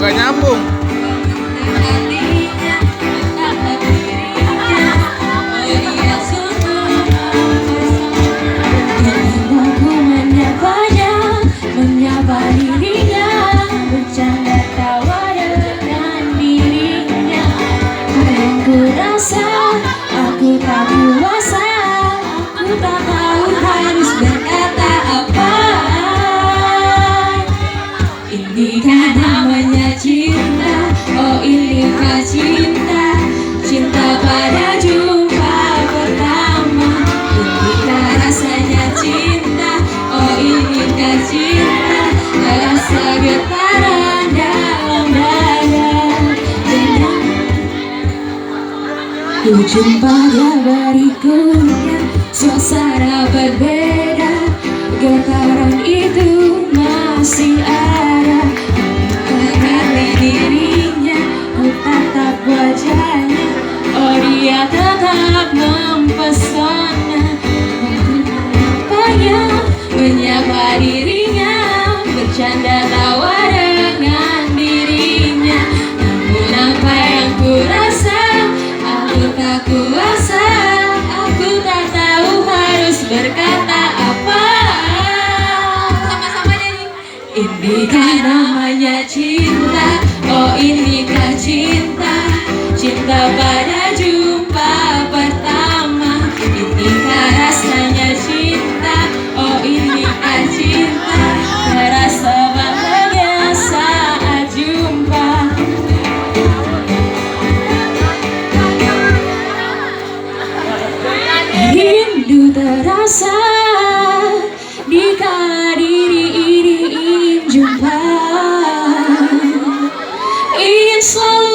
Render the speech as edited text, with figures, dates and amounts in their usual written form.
nggak nyambung. Menyapa dirinya, bercanda tawa dengan dirinya. Yang ku rasa, aku tak kuasa, aku tak tahu harus berkata apa. Inikah namanya cinta, oh inikah cinta, cinta pada jumpa pertama. Inikah rasanya cinta, oh inikah cinta, rasa getaran dalam dada. Ku jumpa dia berikutnya, suasana berbeda, getaran itu masih ada. Mengenali dirinya, ku tatap wajahnya, oh dia tetap mempesona. Menyapa dirinya, bercanda tawa dengan dirinya. Namun apa yang ku rasa, aku tak kuasa, aku tak tahu harus berkata apa. Sama-sama nyanyi. Inikah namanya cinta, oh inikah cinta, cinta pada jumpa pertama. Inikah rasanya cinta, oh inikah cinta, terasa bahagia saat jumpa. Rindu terasa di kala diri ini ingin jumpa, ingin selalu